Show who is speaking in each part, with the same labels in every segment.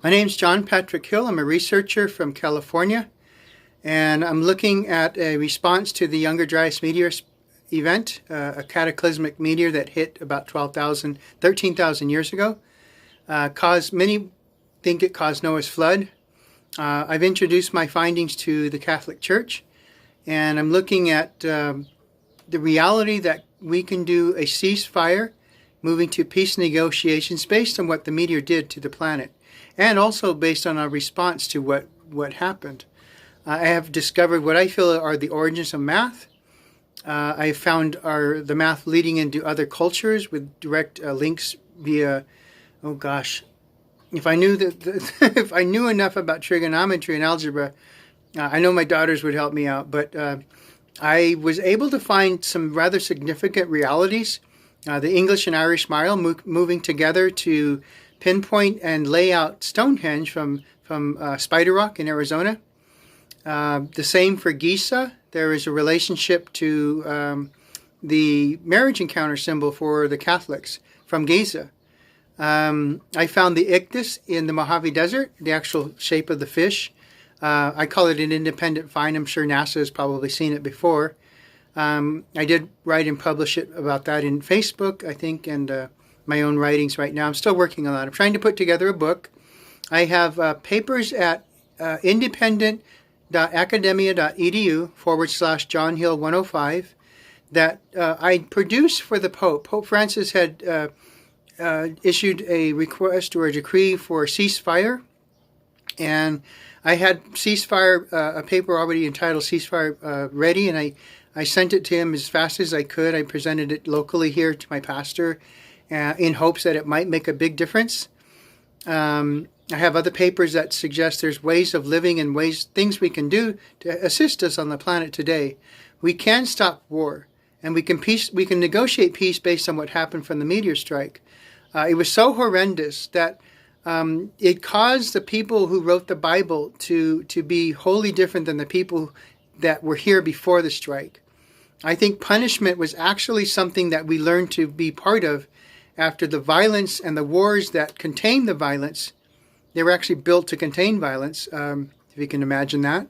Speaker 1: My name's John Patrick Hill. I'm a researcher from California, and I'm looking at a response to the Younger Dryas meteor event, a cataclysmic meteor that hit about 13,000 years ago. Many think it caused Noah's flood. I've introduced my findings to the Catholic Church, and I'm looking at the reality that we can do a ceasefire, moving to peace negotiations based on what the meteor did to the planet, and also based on our response to what happened. I have discovered what I feel are the origins of math. I found the math leading into other cultures with direct links via, oh gosh, if I knew if I knew enough about trigonometry and algebra, I know my daughters would help me out, but I was able to find some rather significant realities. The English and Irish Mile moving together to pinpoint and lay out Stonehenge from Spider Rock in Arizona. The same for Giza. There is a relationship to the marriage encounter symbol for the Catholics from Giza. I found the ictus in the Mojave Desert, the actual shape of the fish. I call it an independent find. I'm sure NASA has probably seen it before. I did write and publish it about that in Facebook, I think, and my own writings right now. I'm still working on that. I'm trying to put together a book. I have papers at independent.academia.edu/John Hill 105 that I produced for the Pope. Pope Francis had issued a request or a decree for ceasefire, and I had a paper already entitled Ceasefire ready, and I sent it to him as fast as I could. I presented it locally here to my pastor in hopes that it might make a big difference. I have other papers that suggest there's ways of living and things we can do to assist us on the planet today. We can stop war, and we can negotiate peace based on what happened from the meteor strike. It was so horrendous that it caused the people who wrote the Bible to be wholly different than the people that were here before the strike. I think punishment was actually something that we learned to be part of after the violence and the wars that contained the violence. They were actually built to contain violence, if you can imagine that.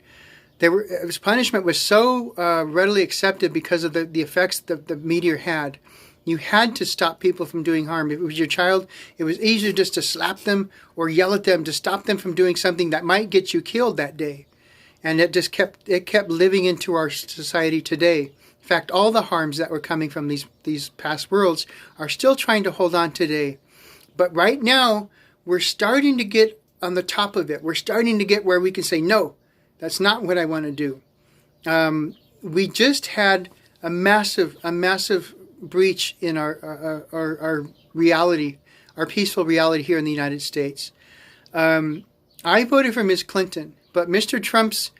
Speaker 1: Punishment was so readily accepted because of the effects that the meteor had. You had to stop people from doing harm. If it was your child, it was easier just to slap them or yell at them to stop them from doing something that might get you killed that day. And it just kept living into our society today. In fact, all the harms that were coming from these past worlds are still trying to hold on today. But right now, we're starting to get on the top of it. We're starting to get where we can say, no, that's not what I want to do. We just had a massive breach in our reality, our peaceful reality here in the United States. I voted for Ms. Clinton, but Mr. Trump's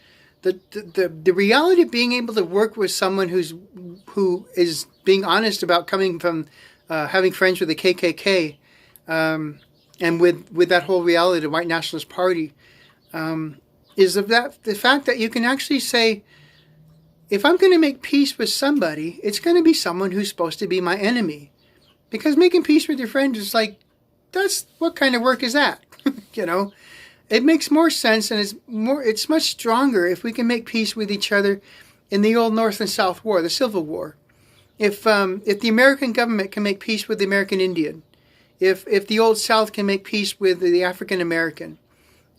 Speaker 1: the reality of being able to work with someone who is being honest about coming from having friends with the KKK, and with that whole reality, the White Nationalist Party, is the fact that you can actually say, if I'm going to make peace with somebody, it's going to be someone who's supposed to be my enemy. Because making peace with your friends is like, what kind of work is that? It makes more sense, and it's much stronger if we can make peace with each other in the old North and South War, the Civil War. If the American government can make peace with the American Indian, if the old South can make peace with the African American,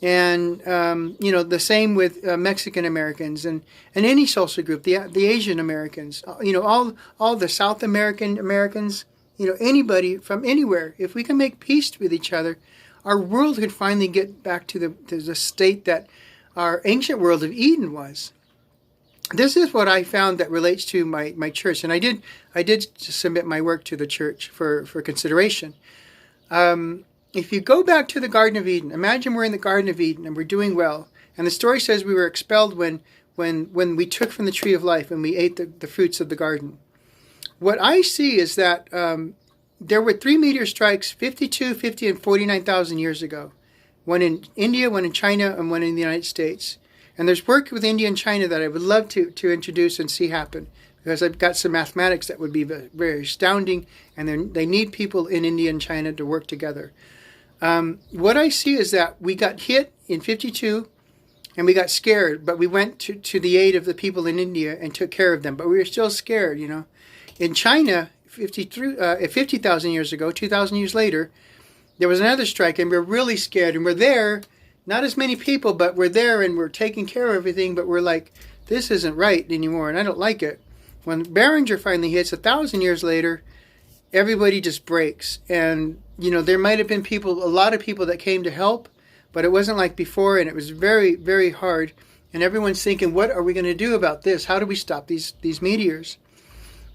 Speaker 1: and the same with Mexican Americans and any social group, the Asian Americans, all the South Americans, anybody from anywhere, if we can make peace with each other, our world could finally get back to the state that our ancient world of Eden was. This is what I found that relates to my church, and I did submit my work to the church for consideration. If you go back to the Garden of Eden, imagine we're in the Garden of Eden and we're doing well, and the story says we were expelled when we took from the tree of life and we ate the fruits of the garden. What I see is that there were 3 meteor strikes 52, 50, and 49,000 years ago. One in India, one in China, and one in the United States. And there's work with India and China that I would love to introduce and see happen, because I've got some mathematics that would be very astounding, and they need people in India and China to work together. What I see is that we got hit in 52 and we got scared, but we went to the aid of the people in India and took care of them. But we were still scared, you know. In China, 50,000 years ago, 2,000 years later, there was another strike, and we were really scared. And we're there, not as many people, but we're there and we're taking care of everything. But we're like, this isn't right anymore, and I don't like it. When Behringer finally hits 1,000 years later, everybody just breaks. And, you know, there might have been people, a lot of people that came to help, but it wasn't like before, and it was very, very hard. And everyone's thinking, what are we going to do about this? How do we stop these meteors?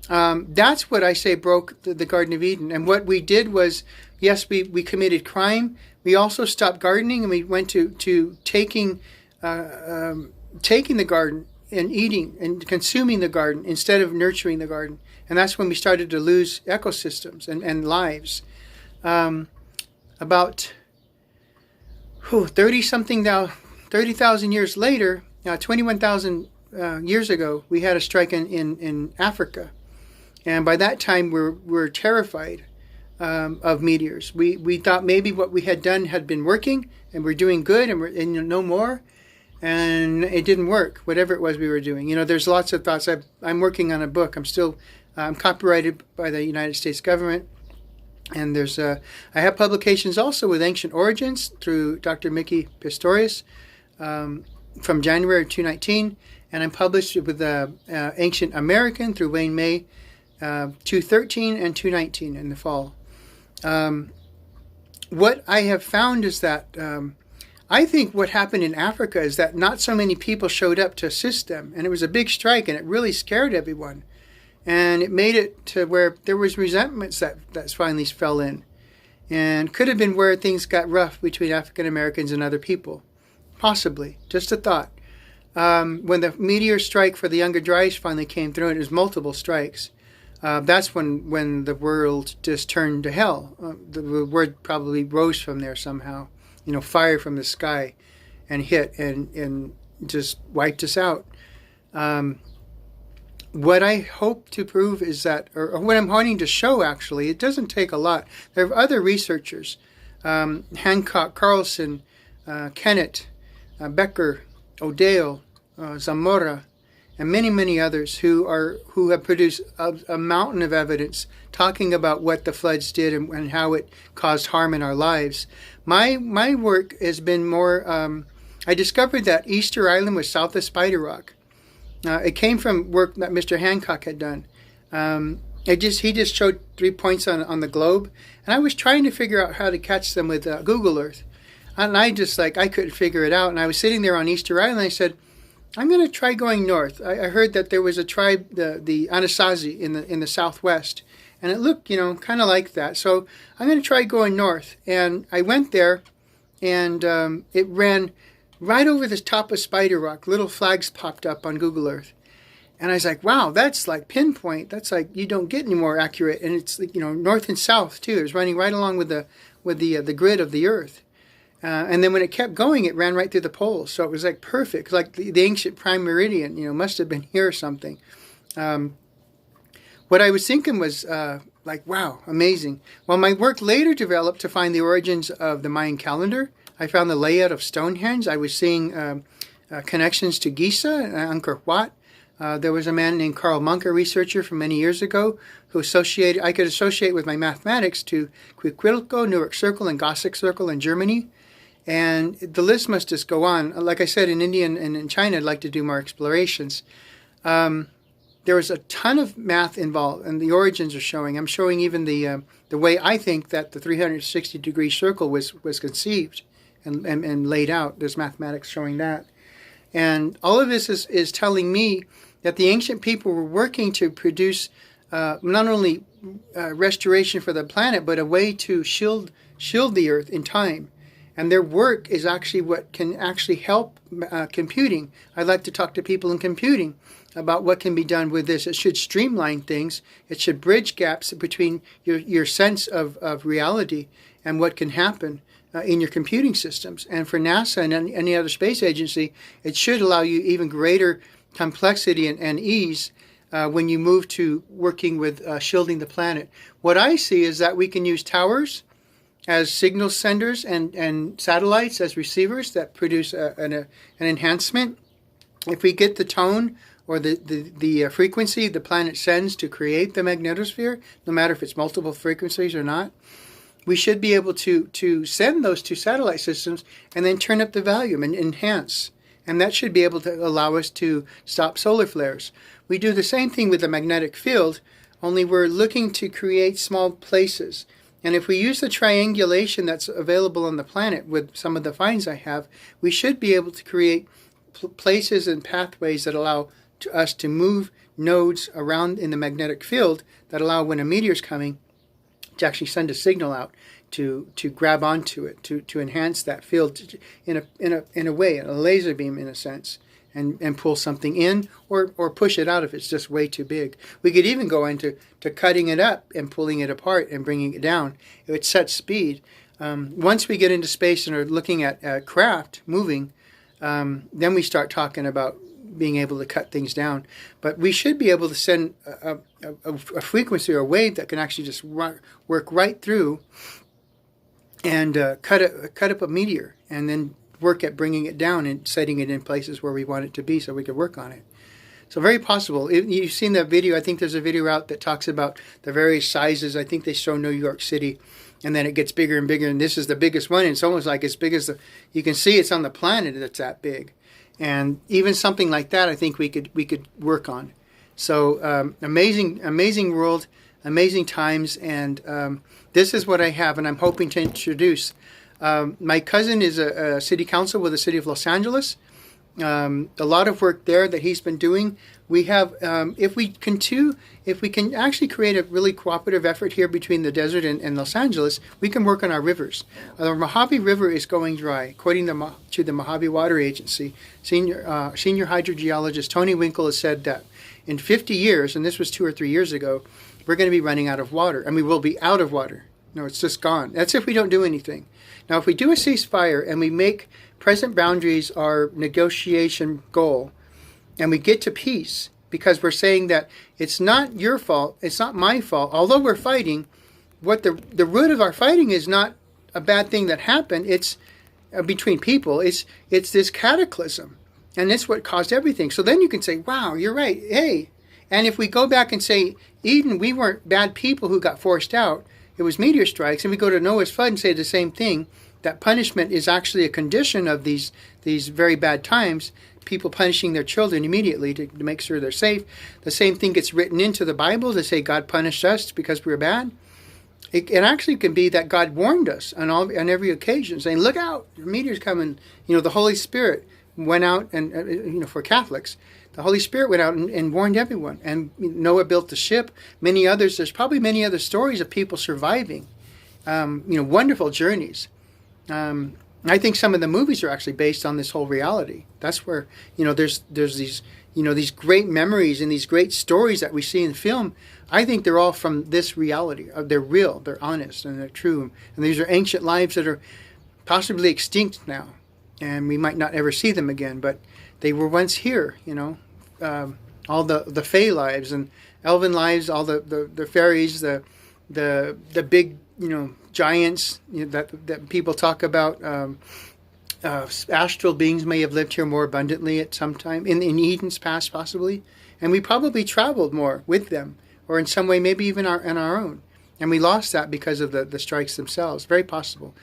Speaker 1: That's what I say broke the Garden of Eden. And what we did was, yes, we committed crime. We also stopped gardening, and we went to taking the garden and eating and consuming the garden instead of nurturing the garden. And that's when we started to lose ecosystems and lives. About 30,000 years later, 21,000 years ago, we had a strike in Africa. And by that time, we're terrified of meteors. We thought maybe what we had done had been working, and we're doing good, and no more. And it didn't work, whatever it was we were doing. You know, there's lots of thoughts. I'm working on a book. I'm copyrighted by the United States government. And I have publications also with Ancient Origins through Dr. Mickey Pistorius from January 2019. And I'm published with Ancient American through Wayne May 2013 and 2019 in the fall. What I have found is that I think what happened in Africa is that not so many people showed up to assist them. And it was a big strike, and it really scared everyone. And it made it to where there was resentments that finally fell in. And could have been where things got rough between African Americans and other people. Possibly. Just a thought. When the meteor strike for the Younger Dryas finally came through, and it was multiple strikes, that's when the world just turned to hell. The word probably rose from there somehow. You know, fire from the sky and hit and just wiped us out. What I hope to prove is that, or what I'm wanting to show actually, it doesn't take a lot. There are other researchers, Hancock, Carlson, Kennett, Becker, O'Dale, Zamora, and many, many others who have produced a mountain of evidence talking about what the floods did and how it caused harm in our lives. My work has been more, I discovered that Easter Island was south of Spider Rock. It came from work that Mr. Hancock had done. He just showed 3 points on the globe, and I was trying to figure out how to catch them with Google Earth. And I couldn't figure it out. And I was sitting there on Easter Island, and I said, I'm going to try going north. I heard that there was a tribe, the Anasazi, in the southwest, and it looked, kind of like that. So I'm going to try going north. And I went there, and it ran right over the top of Spider Rock. Little flags popped up on Google Earth. And I was like, wow, that's like pinpoint. That's like, you don't get any more accurate. And it's, north and south, too. It was running right along with the grid of the Earth. And then when it kept going, it ran right through the poles. So it was like perfect, like the ancient prime meridian, must have been here or something. What I was thinking was wow, amazing. Well, my work later developed to find the origins of the Mayan calendar. I found the layout of Stonehenge. I was seeing connections to Giza and Angkor Wat. There was a man named Carl Monk, a researcher from many years ago, who I could associate with my mathematics to Quiquilco, Newark Circle, and Gossec Circle in Germany. And the list must just go on. Like I said, in India and in China, I'd like to do more explorations. There was a ton of math involved, and the origins are showing. I'm showing even the way I think that the 360-degree circle was conceived and laid out. There's mathematics showing that. And all of this is telling me that the ancient people were working to produce not only restoration for the planet, but a way to shield the Earth in time. And their work is actually what can actually help computing. I'd like to talk to people in computing about what can be done with this. It should streamline things. It should bridge gaps between your sense of reality and what can happen in your computing systems. And for NASA and any other space agency, it should allow you even greater complexity and ease when you move to working with shielding the planet. What I see is that we can use towers as signal senders and satellites as receivers that produce an enhancement. If we get the tone or the frequency the planet sends to create the magnetosphere, no matter if it's multiple frequencies or not, we should be able to send those to satellite systems and then turn up the volume and enhance. And that should be able to allow us to stop solar flares. We do the same thing with the magnetic field, only we're looking to create small places. And if we use the triangulation that's available on the planet with some of the finds I have, we should be able to create places and pathways that allow us to move nodes around in the magnetic field that allow, when a meteor is coming, to actually send a signal out to grab onto it, to enhance that field in a way, a laser beam in a sense, and pull something in or push it out if it's just way too big. We could even go into cutting it up and pulling it apart and bringing it down. If it's set speed. Once we get into space and are looking at craft moving, then we start talking about being able to cut things down. But we should be able to send a frequency or a wave that can actually just work right through and cut up a meteor, and then work at bringing it down and setting it in places where we want it to be so we could work on it. So very possible. You've seen that video. I think there's a video out that talks about the various sizes. I think they show New York City, and then it gets bigger and bigger, and this is the biggest one. And it's almost like as big as you can see it's on the planet that's that big. And even something like that, I think we could work on. So amazing world, amazing times, and this is what I have, and I'm hoping to introduce. My cousin is a city council with the city of Los Angeles. A lot of work there that he's been doing. We have, if we can actually create a really cooperative effort here between the desert and Los Angeles, we can work on our rivers. The Mojave River is going dry, according to the Mojave Water Agency. Senior hydrogeologist Tony Winkle has said that in 50 years, and this was 2 or 3 years ago, we're going to be running out of water, and we will be out of water. No, it's just gone. That's if we don't do anything. Now, if we do a ceasefire and we make present boundaries our negotiation goal, and we get to peace, because we're saying that it's not your fault, it's not my fault, although we're fighting, what the root of our fighting is not a bad thing that happened, it's between people, it's this cataclysm, and it's what caused everything. So then you can say, wow, you're right, hey. And if we go back and say, Eden, we weren't bad people who got forced out, it was meteor strikes, and we go to Noah's flood and say the same thing, that punishment is actually a condition of these very bad times, people punishing their children immediately to make sure they're safe. The same thing gets written into the Bible to say God punished us because we were bad. It actually can be that God warned us on every occasion, saying, look out, the meteor's coming. The Holy Spirit went out, and for Catholics, the Holy Spirit went out and warned everyone. And Noah built the ship. Many others, there's probably many other stories of people surviving, wonderful journeys. I think some of the movies are actually based on this whole reality. That's where, there's these, these great memories and these great stories that we see in film. I think they're all from this reality. They're real, they're honest, and they're true. And these are ancient lives that are possibly extinct now. And we might not ever see them again, but they were once here, all the Fey lives and Elven lives, all the fairies, the big, giants that people talk about. Astral beings may have lived here more abundantly at some time, in Eden's past possibly. And we probably traveled more with them, or in some way maybe even in our own. And we lost that because of the strikes themselves. Very possible.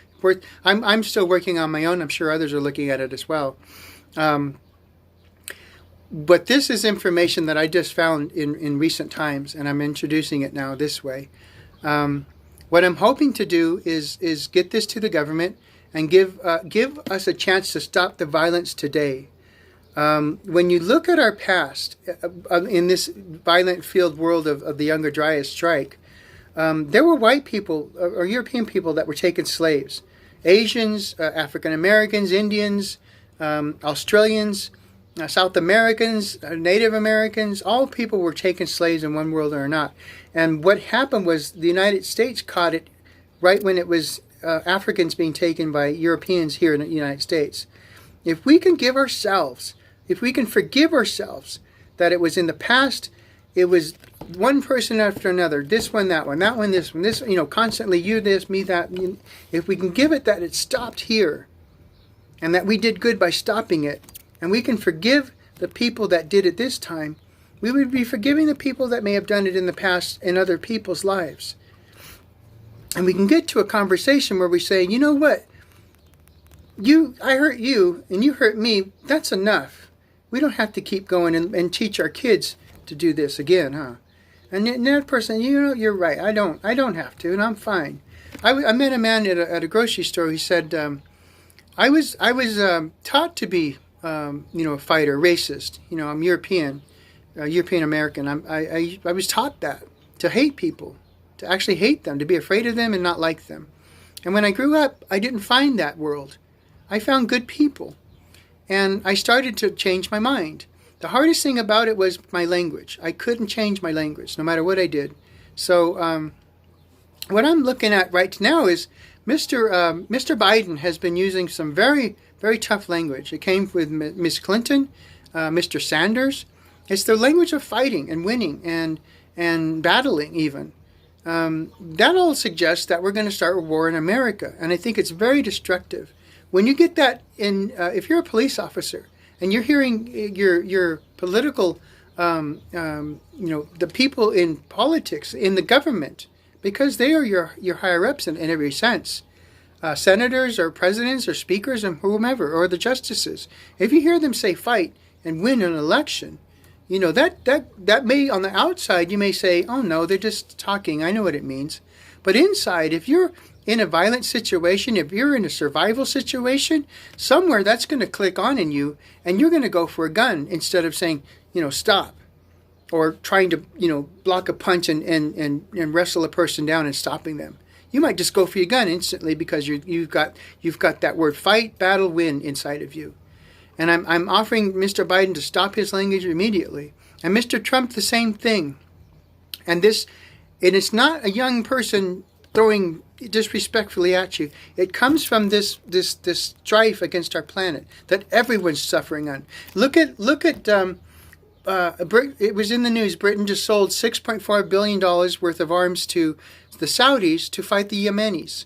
Speaker 1: I'm still working on my own. I'm sure others are looking at it as well. But this is information that I just found in recent times, and I'm introducing it now this way. What I'm hoping to do is get this to the government and give us a chance to stop the violence today. When you look at our past in this violent field world of the Younger Dryas strike, there were white people or European people that were taken slaves. Asians, African Americans, Indians, Australians, South Americans, Native Americans, all people were taken slaves in one world or not. And what happened was the United States caught it right when it was Africans being taken by Europeans here in the United States. If we can forgive ourselves that it was in the past, it was one person after another, this one, that one, that one, this one, this, constantly you this, me that. If we can give it that it stopped here and that we did good by stopping it, and we can forgive the people that did it this time, we would be forgiving the people that may have done it in the past in other people's lives. And we can get to a conversation where we say, you know what? I hurt you and you hurt me. That's enough. We don't have to keep going and teach our kids to do this again, huh? And that person, you're right. I don't have to, and I'm fine. I met a man at a grocery store. He said, I was taught to be, a fighter, racist. I'm European American. I was taught that, to hate people, to actually hate them, to be afraid of them and not like them. And when I grew up, I didn't find that world. I found good people, and I started to change my mind. The hardest thing about it was my language. I couldn't change my language, no matter what I did. So what I'm looking at right now is Mr. Biden has been using some very, very tough language. It came with Ms. Clinton, Mr. Sanders. It's the language of fighting and winning and battling even. That all suggests that we're going to start a war in America, and I think it's very destructive. When you get that in, if you're a police officer and you're hearing your political, the people in politics, in the government, because they are your higher ups in every sense, senators or presidents or speakers and whomever, or the justices. If you hear them say fight and win an election, that may, on the outside, you may say, oh no, they're just talking. I know what it means. But inside, if you're in a violent situation, if you're in a survival situation, somewhere that's going to click on in you, and you're going to go for a gun instead of saying, stop, or trying to, block a punch and wrestle a person down and stopping them. You might just go for your gun instantly because you've got that word fight, battle, win inside of you. And I'm offering Mr. Biden to stop his language immediately, and Mr. Trump the same thing. And it's not a young person throwing disrespectfully at you. It comes from this strife against our planet that everyone's suffering on. Look at it was in the news. Britain just sold $6.4 billion worth of arms to the Saudis to fight the Yemenis.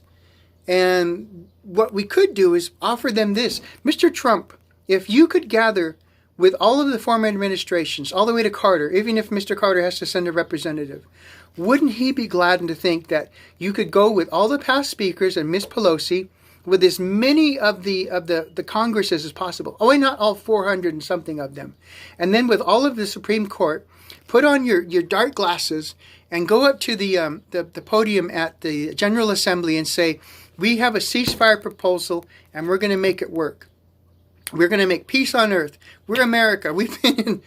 Speaker 1: And what we could do is offer them this. Mr. Trump, if you could gather with all of the former administrations, all the way to Carter, even if Mr. Carter has to send a representative, wouldn't he be glad to think that you could go with all the past speakers and Miss Pelosi, with as many of the Congresses as possible? Oh, wait, not all 400 and something of them. And then with all of the Supreme Court, put on your dark glasses and go up to the podium at the General Assembly and say, we have a ceasefire proposal and we're going to make it work. We're going to make peace on earth. We're America. We've been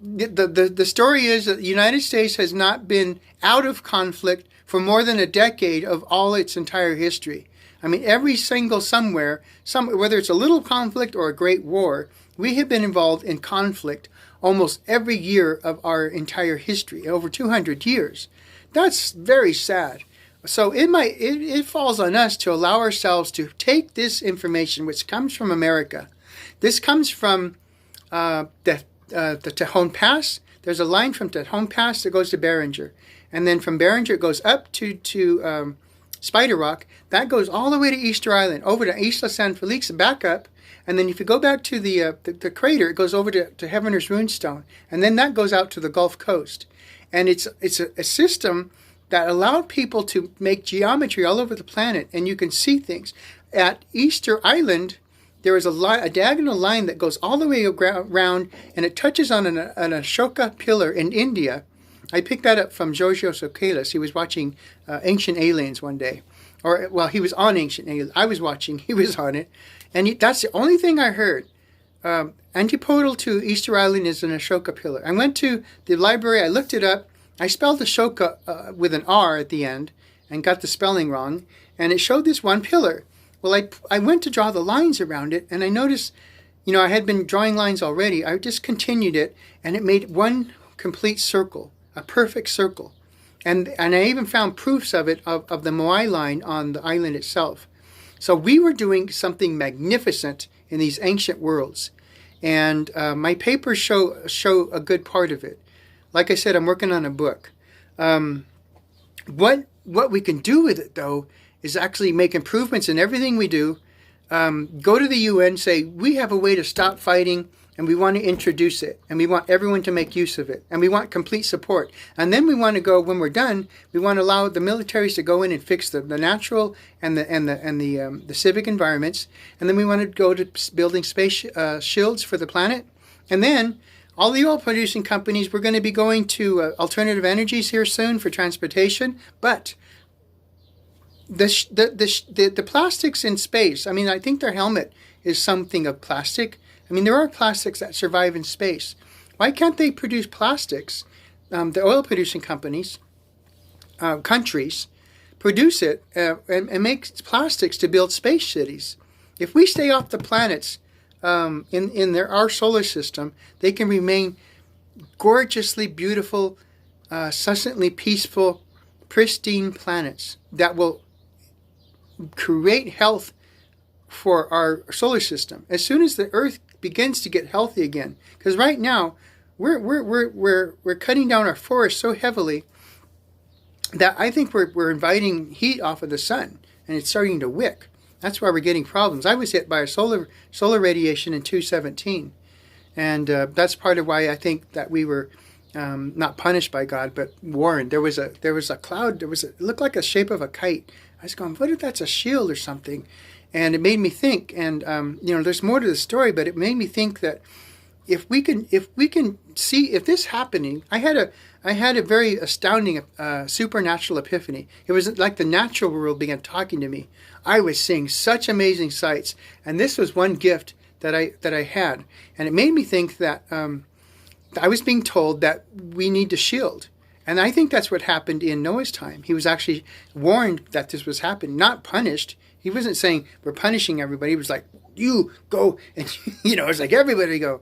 Speaker 1: the story is that the United States has not been out of conflict for more than a decade of all its entire history. I mean, every single somewhere, whether it's a little conflict or a great war, we have been involved in conflict almost every year of our entire history, over 200 years. That's very sad. So it falls on us to allow ourselves to take this information, which comes from America. This comes from the Tejon Pass. There's a line from Tejon Pass that goes to Beringer. And then from Beringer, it goes up to Spider Rock. That goes all the way to Easter Island, over to Isla San Felix, back up. And then if you go back to the crater, it goes over to Heavener's Runestone. And then that goes out to the Gulf Coast. And it's a system that allowed people to make geometry all over the planet. And you can see things. At Easter Island, there is a diagonal line that goes all the way around, and it touches on an Ashoka pillar in India. I picked that up from Giorgio Sokelis. He was watching Ancient Aliens one day. He was on Ancient Aliens. I was watching. He was on it. And that's the only thing I heard. Antipodal to Easter Island is an Ashoka pillar. I went to the library. I looked it up. I spelled Ashoka with an R at the end and got the spelling wrong. And it showed this one pillar. Well, I went to draw the lines around it, and I noticed, I had been drawing lines already. I just continued it, and it made one complete circle, a perfect circle. And I even found proofs of it, of the Moai line on the island itself. So we were doing something magnificent in these ancient worlds. And my papers show a good part of it. like I said, I'm working on a book. What we can do with it, though, is actually make improvements in everything we do. Go to the UN, say, we have a way to stop fighting, and we want to introduce it, and we want everyone to make use of it, and we want complete support. And then we want to go, when we're done, we want to allow the militaries to go in and fix the natural and the civic environments, and then we want to go to building space shields for the planet. And then all the oil-producing companies, we're going to be going to alternative energies here soon for transportation, but the plastics in space, I mean, I think their helmet is something of plastic. I mean, there are plastics that survive in space. Why can't they produce plastics? The oil-producing companies, countries, produce it and make plastics to build space cities. If we stay off the planets in our solar system, they can remain gorgeously beautiful, succinctly peaceful, pristine planets that will create health for our solar system. As soon as the Earth begins to get healthy again, because right now we're cutting down our forests so heavily that I think we're inviting heat off of the sun, and it's starting to wick. That's why we're getting problems. I was hit by a solar radiation in 2017, and that's part of why I think that we were not punished by God, but warned. There was a cloud. It looked like a shape of a kite. I was going, what if that's a shield or something? And it made me think. And there's more to the story, but it made me think that if we can see if this happening, I had a very astounding supernatural epiphany. It was like the natural world began talking to me. I was seeing such amazing sights, and this was one gift that I had, and it made me think that I was being told that we need to shield. And I think that's what happened in Noah's time. He was actually warned that this was happening, not punished. He wasn't saying we're punishing everybody. He was like, you go, and it's like everybody go.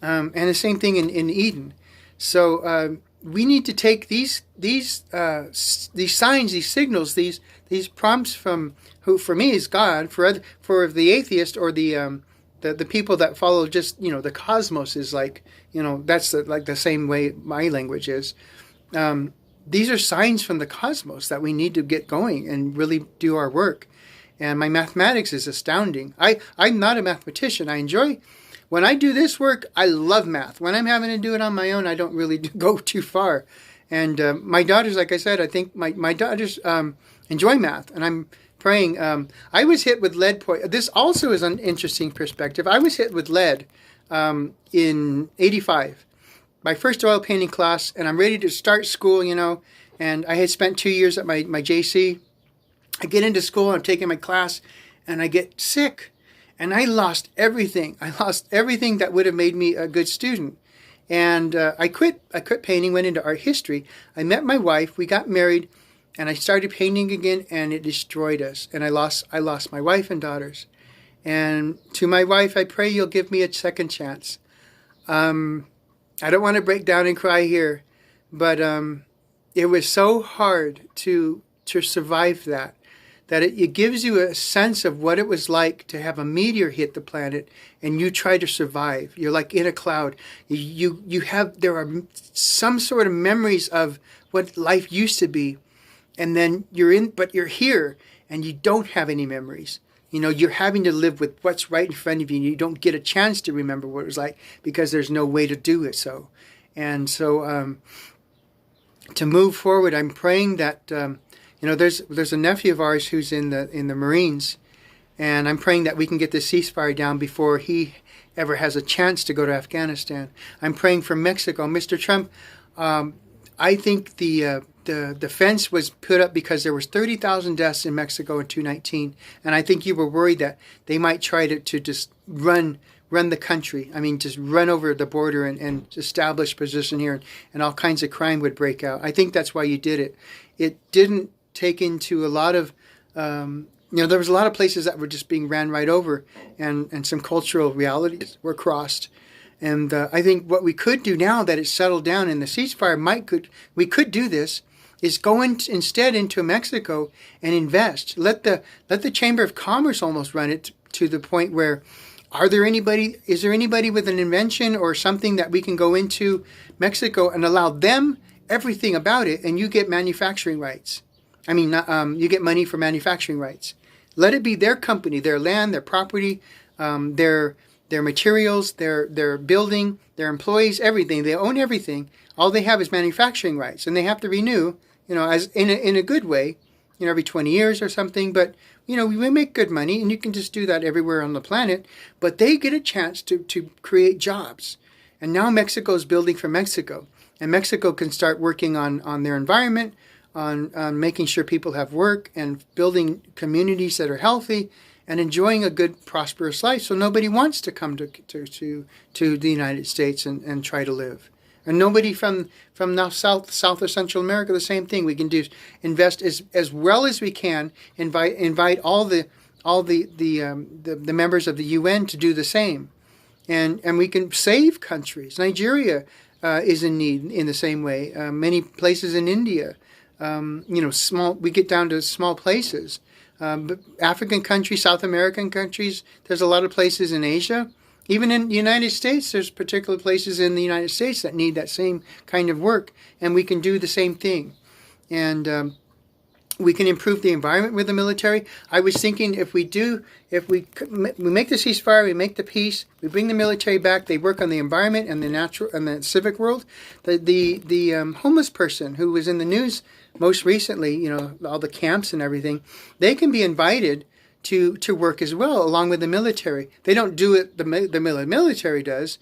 Speaker 1: And the same thing in Eden. So we need to take these signs, these signals, these prompts from who for me is God, for the atheist or the people that follow just the cosmos is like that's like the same way my language is. These are signs from the cosmos that we need to get going and really do our work. And my mathematics is astounding. I'm not a mathematician. I enjoy, when I do this work, I love math. When I'm having to do it on my own, I don't really go too far. And my daughters, like I said, I think my daughters enjoy math. And I'm praying. I was hit with lead poison. This also is an interesting perspective. I was hit with lead in 85. My first oil painting class, and I'm ready to start school, and I had spent 2 years at my JC. I get into school, I'm taking my class, and I get sick, and I lost everything. I lost everything that would have made me a good student. And I quit painting, went into art history. I met my wife, we got married, and I started painting again, and it destroyed us. And I lost my wife and daughters. And to my wife, I pray you'll give me a second chance. I don't want to break down and cry here, but it was so hard to survive that it gives you a sense of what it was like to have a meteor hit the planet and you try to survive. You're like in a cloud. There are some sort of memories of what life used to be, and then but you're here and you don't have any memories. You're having to live with what's right in front of you, and you don't get a chance to remember what it was like because there's no way to do it so. And so to move forward, I'm praying that, there's a nephew of ours who's in the Marines, and I'm praying that we can get the ceasefire down before he ever has a chance to go to Afghanistan. I'm praying for Mexico. Mr. Trump, I think the fence was put up because there was 30,000 deaths in Mexico in 2019, and I think you were worried that they might try to just run the country. I mean, just run over the border and establish position here, and all kinds of crime would break out. I think that's why you did it. It didn't take into a lot of, there was a lot of places that were just being ran right over, and some cultural realities were crossed. And I think what we could do now that it's settled down and the ceasefire we could do this, is go instead into Mexico and invest. Let the Chamber of Commerce almost run it to the point where Is there anybody with an invention or something that we can go into Mexico and allow them everything about it, and you get manufacturing rights? I mean, you get money for manufacturing rights. Let it be their company, their land, their property, their materials, their building, their employees, everything. They own everything. All they have is manufacturing rights, and they have to renew, as in a good way, every 20 years or something. But we make good money, and you can just do that everywhere on the planet. But they get a chance to create jobs, and now Mexico is building for Mexico, and Mexico can start working on their environment, on making sure people have work, and building communities that are healthy and enjoying a good, prosperous life. So nobody wants to come to the United States and try to live. And nobody from now South or Central America, the same thing. We can do invest as well as we can. Invite all the members of the UN to do the same, and we can save countries. Nigeria is in need in the same way. Many places in India, small. We get down to small places. But African countries, South American countries. There's a lot of places in Asia. Even in the United States, there's particular places in the United States that need that same kind of work, and we can do the same thing. And we can improve the environment with the military. I was thinking if we make the ceasefire, we make the peace, we bring the military back, they work on the environment and the natural and the civic world. The homeless person who was in the news most recently, all the camps and everything, they can be invited to work as well, along with the military. They don't do it the military does.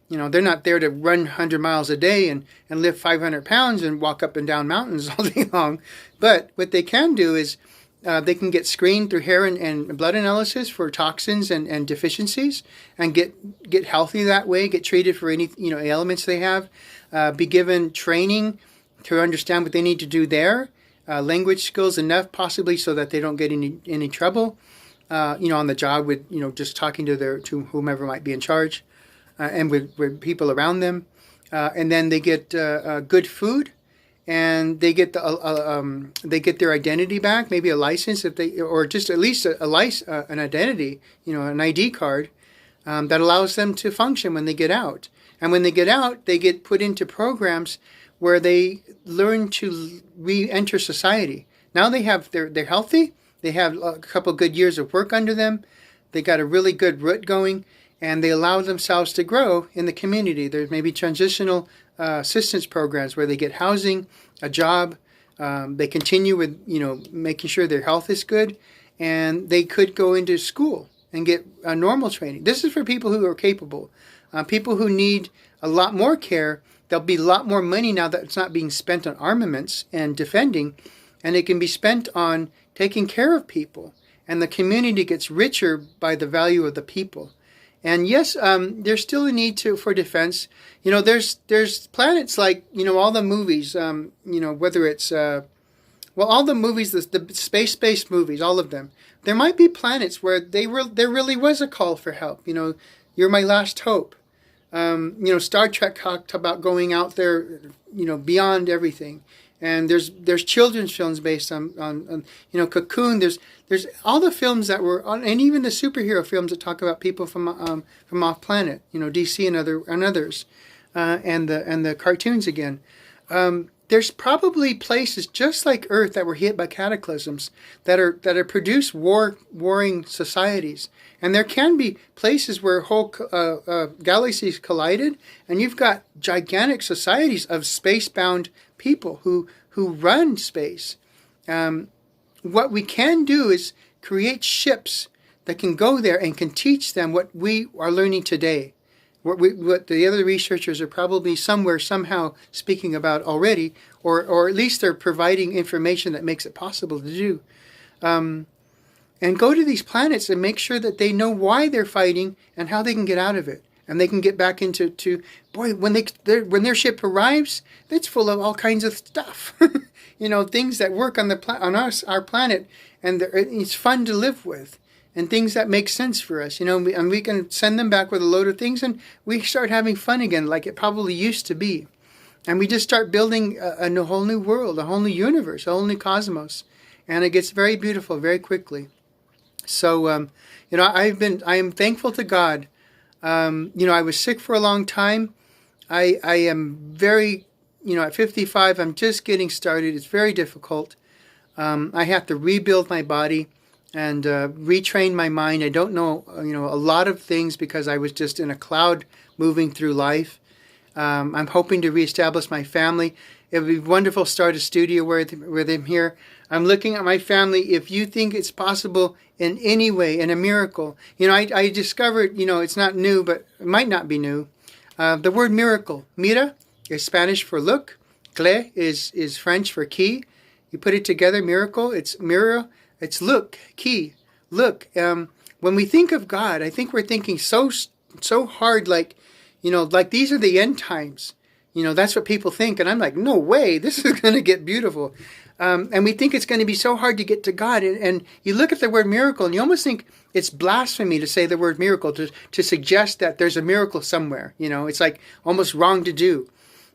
Speaker 1: They're not there to run 100 miles a day and lift 500 pounds and walk up and down mountains all day long. But what they can do is they can get screened through hair and blood analysis for toxins and deficiencies, and get healthy that way, get treated for any ailments they have, be given training to understand what they need to do there, language skills enough possibly so that they don't get any trouble, on the job with, just talking to whomever might be in charge, and with people around them. And then they get good food, and they get their identity back, maybe a license or just at least an identity, an ID card, that allows them to function when they get out. And when they get out, they get put into programs where they learn to re-enter society. Now they're healthy. They have a couple good years of work under them. They got a really good root going, and they allow themselves to grow in the community. There's maybe transitional assistance programs where they get housing, a job. They continue with making sure their health is good, and they could go into school and get normal training. This is for people who are capable, people who need a lot more care. There'll be a lot more money now that it's not being spent on armaments and defending, and it can be spent on taking care of people. And the community gets richer by the value of the people. And yes, there's still a need for defense. There's planets like, all the movies, whether it's, all the movies, the space-based movies, all of them. There might be planets where there really was a call for help. You're my last hope. Star Trek talked about going out there, beyond everything. And there's children's films based on Cocoon. There's all the films that were on, and even the superhero films that talk about people from off planet. DC and others, and the cartoons again. There's probably places just like Earth that were hit by cataclysms that are produced warring societies. And there can be places where whole galaxies collided, and you've got gigantic societies of space-bound people who run space. What we can do is create ships that can go there and can teach them what we are learning today. What the other researchers are probably somehow speaking about already, or at least they're providing information that makes it possible to do. And go to these planets and make sure that they know why they're fighting and how they can get out of it. And they can get back into when their ship arrives, it's full of all kinds of stuff, things that work on our planet, and it's fun to live with, and things that make sense for us, and we can send them back with a load of things, and we start having fun again, like it probably used to be, and we just start building a whole new world, a whole new universe, a whole new cosmos, and it gets very beautiful very quickly. So, I am thankful to God. I was sick for a long time. I am very, at 55, I'm just getting started. It's very difficult. I have to rebuild my body and retrain my mind. I don't know, a lot of things because I was just in a cloud moving through life. I'm hoping to reestablish my family. It would be wonderful to start a studio with them here. I'm looking at my family. If you think it's possible in any way, in a miracle, I discovered, it's not new, but it might not be new. The word miracle, mira, is Spanish for look. Cle is French for key. You put it together, miracle, it's mirror, it's look, key, look. When we think of God, I think we're thinking so hard, like these are the end times. That's what people think. And I'm like, no way, this is going to get beautiful. And we think it's going to be so hard to get to God. And you look at the word miracle and you almost think it's blasphemy to say the word miracle, to suggest that there's a miracle somewhere. It's like almost wrong to do.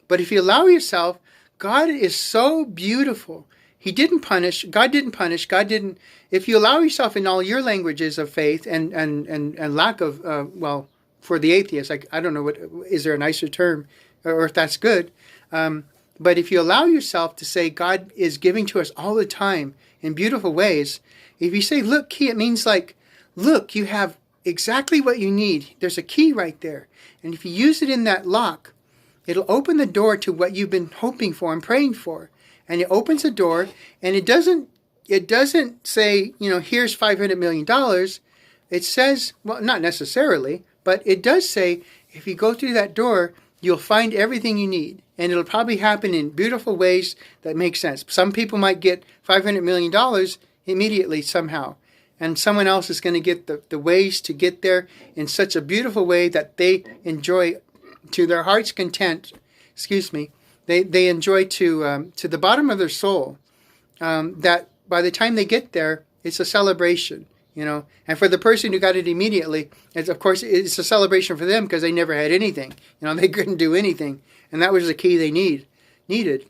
Speaker 1: But if you allow yourself, God is so beautiful. He didn't punish. God didn't punish. God didn't. If you allow yourself in all your languages of faith and lack of, for the atheist, I don't know, is there a nicer term or if that's good. But if you allow yourself to say God is giving to us all the time in beautiful ways, if you say, look, key, it means like, look, you have exactly what you need. There's a key right there. And if you use it in that lock, it'll open the door to what you've been hoping for and praying for. And it opens the door, and it doesn't say, here's $500 million. It says, well, not necessarily, but it does say, if you go through that door, you'll find everything you need. And it'll probably happen in beautiful ways that make sense. Some people might get $500 million immediately somehow. And someone else is going to get the ways to get there in such a beautiful way that they enjoy to their heart's content. They enjoy to the bottom of their soul, that by the time they get there, it's a celebration, And for the person who got it immediately, of course, it's a celebration for them because they never had anything. They couldn't do anything. And that was the key they needed.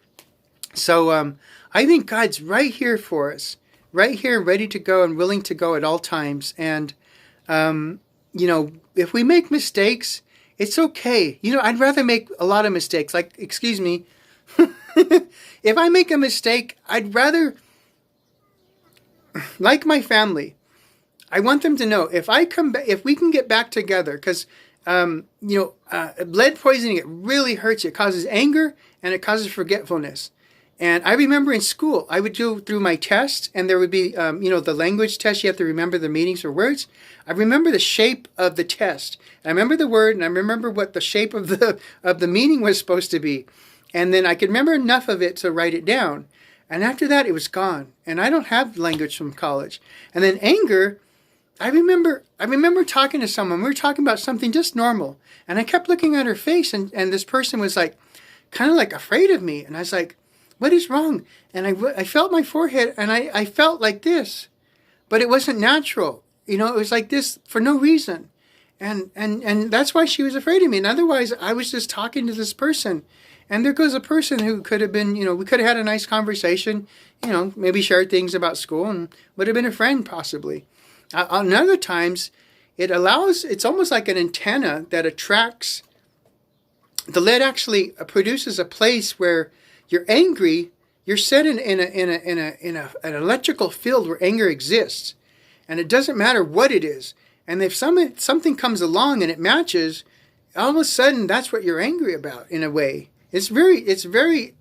Speaker 1: So I think God's right here for us, right here, ready to go and willing to go at all times. And, if we make mistakes, it's okay. I'd rather make a lot of mistakes. Like, excuse me, if I make a mistake, I'd rather, like my family, I want them to know if we can get back together, because, lead poisoning, it really hurts you. It causes anger and it causes forgetfulness. And I remember in school, I would go through my test, and there would be, the language test. You have to remember the meanings for words. I remember the shape of the test. I remember the word, and I remember what the shape of the meaning was supposed to be. And then I could remember enough of it to write it down. And after that, it was gone. And I don't have language from college. And then anger, I remember talking to someone. We were talking about something just normal. And I kept looking at her face, and this person was like, kind of like afraid of me. And I was like, what is wrong? And I felt my forehead, and I felt like this. But it wasn't natural. It was like this for no reason. And that's why she was afraid of me. And otherwise, I was just talking to this person. And there goes a person who could have been, we could have had a nice conversation, maybe shared things about school and would have been a friend possibly. On other times, it's almost like an antenna that attracts. The lead actually produces a place where you're angry, you're set in an electrical field where anger exists. And it doesn't matter what it is. And if something comes along and it matches, all of a sudden that's what you're angry about in a way. It's very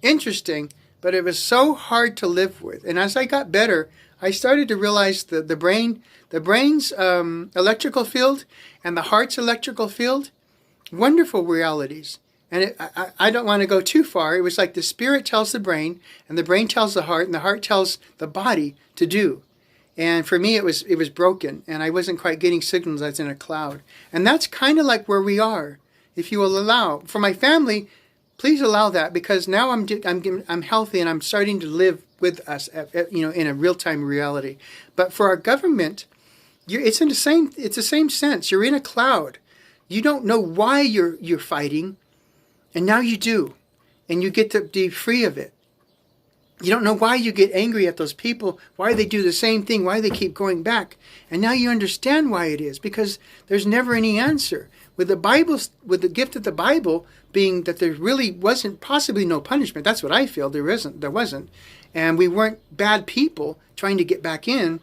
Speaker 1: interesting, but it was so hard to live with. And as I got better, I started to realize the brain's electrical field and the heart's electrical field, wonderful realities. And I don't want to go too far. It was like the spirit tells the brain, and the brain tells the heart, and the heart tells the body to do. And for me, it was broken, and I wasn't quite getting signals. I was in a cloud. And that's kind of like where we are, if you will allow. For my family, please allow that, because now I'm healthy and I'm starting to live with us, in a real-time reality. But for our government, it's the same sense. You're in a cloud. You don't know why you're fighting, and now you do, and you get to be free of it. You don't know why you get angry at those people, why they do the same thing, why they keep going back. And now you understand why it is, because there's never any answer. With the Bible, with the gift of the Bible being that there really wasn't possibly no punishment. That's what I feel. There wasn't. And we weren't bad people trying to get back in,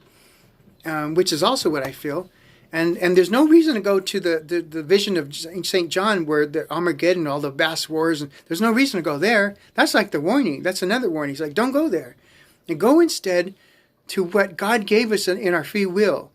Speaker 1: which is also what I feel. And there's no reason to go to the vision of St. John where the Armageddon, all the vast wars, and there's no reason to go there. That's like the warning. That's another warning. He's like, don't go there. And go instead to what God gave us in our free will.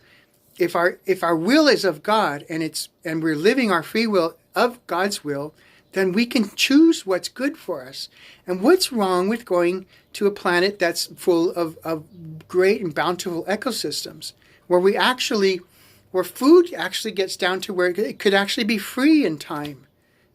Speaker 1: If our will is of God and we're living our free will of God's will, then we can choose what's good for us. And what's wrong with going to a planet that's full of great and bountiful ecosystems, where food actually gets down to where it could actually be free in time?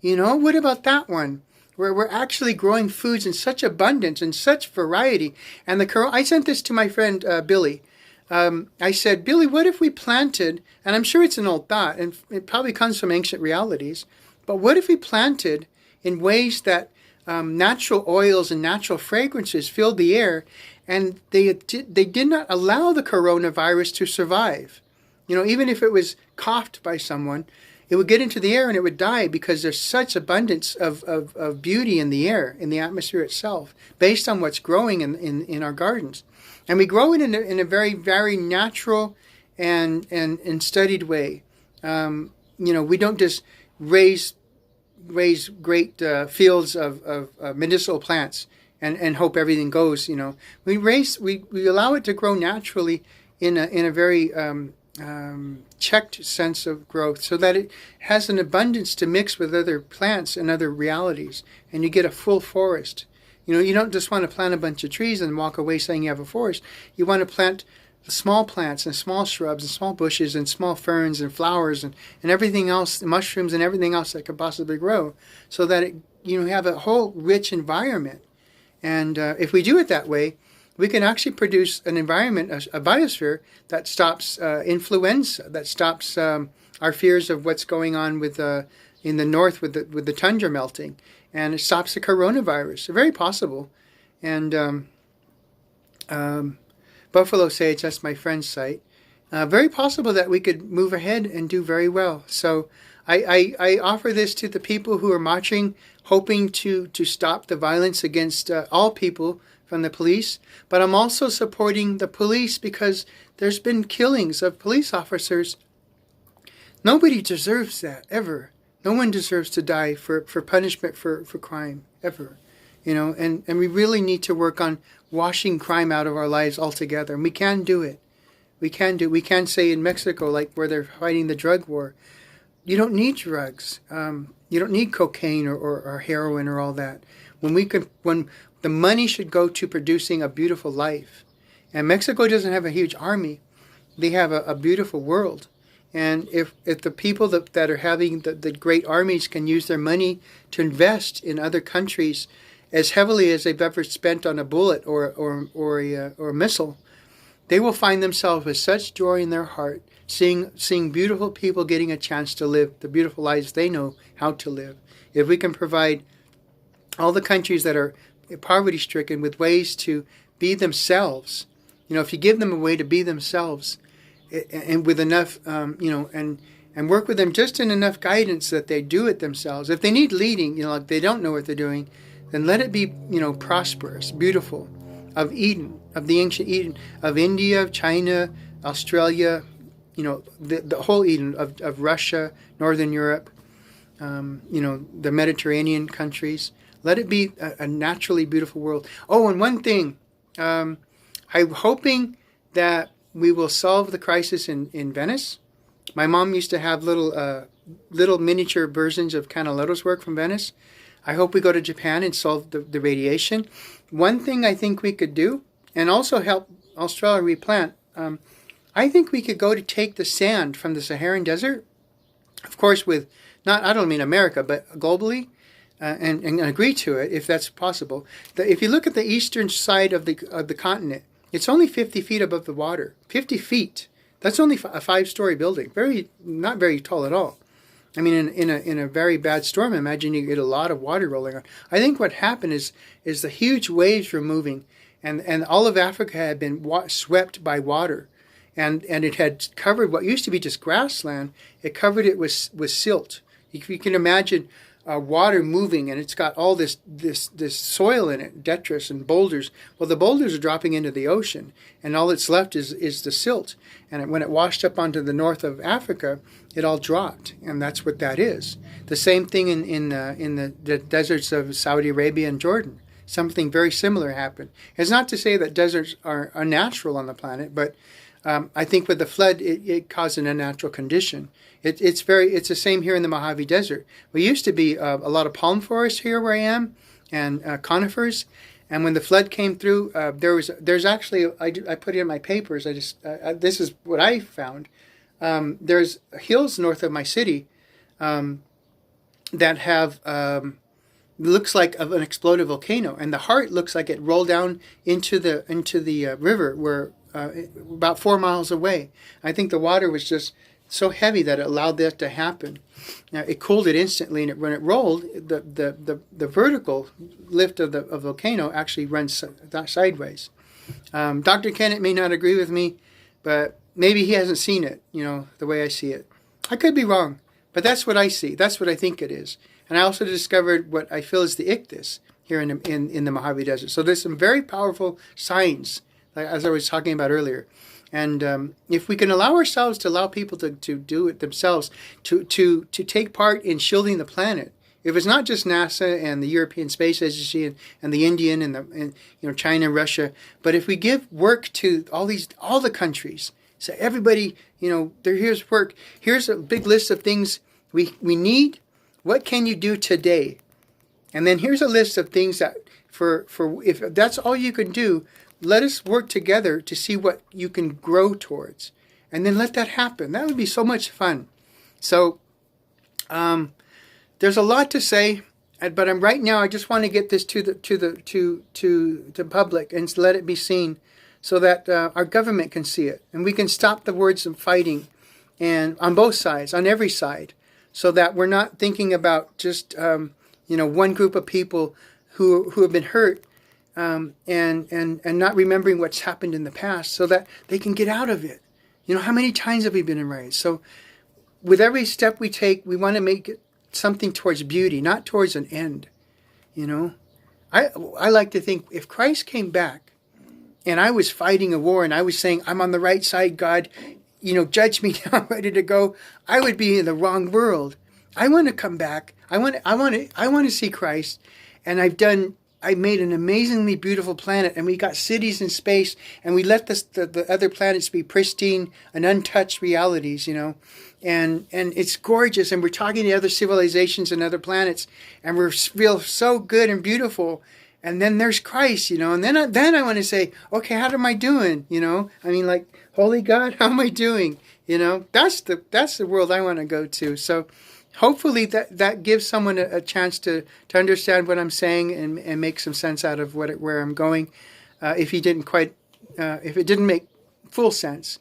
Speaker 1: You know, what about that one? Where we're actually growing foods in such abundance and such variety. And I sent this to my friend Billy. I said, Billy, what if we planted, and I'm sure it's an old thought, and it probably comes from ancient realities, but what if we planted in ways that natural oils and natural fragrances filled the air, and they did not allow the coronavirus to survive? You know, even if it was coughed by someone, it would get into the air and it would die because there's such abundance of beauty in the air, in the atmosphere itself, based on what's growing in our gardens. And we grow it in a very, very natural and studied way. You know, we don't just raise great fields of medicinal plants and hope everything goes. You know, we allow it to grow naturally in a very checked sense of growth, so that it has an abundance to mix with other plants and other realities, and you get a full forest. You know, you don't just want to plant a bunch of trees and walk away saying you have a forest. You want to plant small plants and small shrubs and small bushes and small ferns and flowers and everything else, mushrooms and everything else that could possibly grow, so that you have a whole rich environment. And if we do it that way, we can actually produce an environment, a biosphere that stops influenza, that stops our fears of what's going on with in the north with the tundra melting, and it stops the coronavirus. Very possible. And Buffalo Sage, that's my friend's site. Very possible that we could move ahead and do very well. So I offer this to the people who are marching, hoping to stop the violence against all people from the police. But I'm also supporting the police because there's been killings of police officers. Nobody deserves that, ever. No one deserves to die for punishment for crime, ever. You know, and we really need to work on washing crime out of our lives altogether. And we can do it. We can say in Mexico, like where they're fighting the drug war, you don't need drugs. You don't need cocaine or heroin or all that. When the money should go to producing a beautiful life. And Mexico doesn't have a huge army. They have a beautiful world. And if the people that are having the great armies can use their money to invest in other countries as heavily as they've ever spent on a bullet or a missile, they will find themselves with such joy in their heart, seeing beautiful people getting a chance to live the beautiful lives they know how to live. If we can provide all the countries that are poverty-stricken with ways to be themselves, you know, if you give them a way to be themselves, and with enough, and work with them just in enough guidance that they do it themselves. If they need leading, like they don't know what they're doing, then let it be, prosperous, beautiful, of Eden, of the ancient Eden, of India, of China, Australia, the whole Eden of Russia, Northern Europe, the Mediterranean countries. Let it be a naturally beautiful world. Oh, and one thing, I'm hoping that we will solve the crisis in Venice. My mom used to have little miniature versions of Canelotto's work from Venice. I hope we go to Japan and solve the radiation. One thing I think we could do, and also help Australia replant, I think we could go to take the sand from the Saharan desert, of course with, I don't mean America, but globally, and agree to it if that's possible. If you look at the eastern side of the continent, it's only 50 feet above the water. 50 feet. That's only a 5-story building. Not very tall at all. I mean, in a very bad storm, imagine you get a lot of water rolling on. I think what happened is the huge waves were moving, and all of Africa had been swept by water, and it had covered what used to be just grassland. It covered it with silt. If you can imagine water moving, and it's got all this soil in it, detritus and boulders. Well, the boulders are dropping into the ocean, and all that's left is the silt. And when it washed up onto the north of Africa, it all dropped, and that's what that is. The same thing in the deserts of Saudi Arabia and Jordan. Something very similar happened. It's not to say that deserts are unnatural on the planet, but I think with the flood, it caused an unnatural condition. It's the same here in the Mojave Desert. We used to be a lot of palm forest here where I am, and conifers. And when the flood came through, there's actually, I put it in my papers. This is what I found. There's hills north of my city that have looks like of an exploded volcano, and the heart looks like it rolled down into the river where about 4 miles away. I think the water was just so heavy that it allowed that to happen. Now, it cooled it instantly, and when it rolled, the vertical lift of the volcano actually runs sideways. Dr. Kennett may not agree with me, but maybe he hasn't seen it, the way I see it. I could be wrong, but that's what I see. That's what I think it is. And I also discovered what I feel is the ichthys here in the Mojave Desert. So there's some very powerful signs, as I was talking about earlier. And if we can allow ourselves to allow people to do it themselves, to take part in shielding the planet. If it's not just NASA and the European Space Agency and the Indian and China and Russia, but if we give work to all the countries, so everybody, here's work. Here's a big list of things we need. What can you do today? And then here's a list of things that for if that's all you can do, let us work together to see what you can grow towards, and then let that happen. That would be so much fun. So there's a lot to say, but right now I just want to get this to the public and let it be seen, so that our government can see it, and we can stop the words of fighting, and on both sides, on every side, so that we're not thinking about just one group of people who have been hurt. And not remembering what's happened in the past, so that they can get out of it. How many times have we been in riots? So with every step we take, we want to make it something towards beauty, not towards an end. I like to think if Christ came back and I was fighting a war and I was saying, I'm on the right side, God, judge me now, I'm ready to go, I would be in the wrong world. I want to come back. I want to see Christ. And I made an amazingly beautiful planet, and we got cities in space, and we let the other planets be pristine and untouched realities, and it's gorgeous, and we're talking to other civilizations and other planets, and we feel so good and beautiful. And then there's Christ, and then I want to say, okay, how am I doing? Holy God, how am I doing? That's the world I want to go to. So hopefully that gives someone a chance to understand what I'm saying and make some sense out of where I'm going. If it didn't make full sense.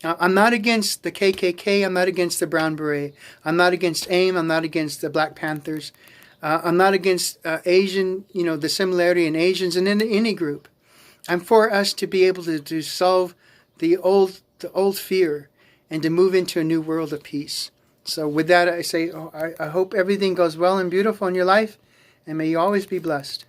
Speaker 1: I'm not against the KKK. I'm not against the Brown Beret. I'm not against AIM. I'm not against the Black Panthers. I'm not against Asian, the similarity in Asians and in any group. I'm for us to be able to solve the old fear and to move into a new world of peace. So with that, I say, I hope everything goes well and beautiful in your life, and may you always be blessed.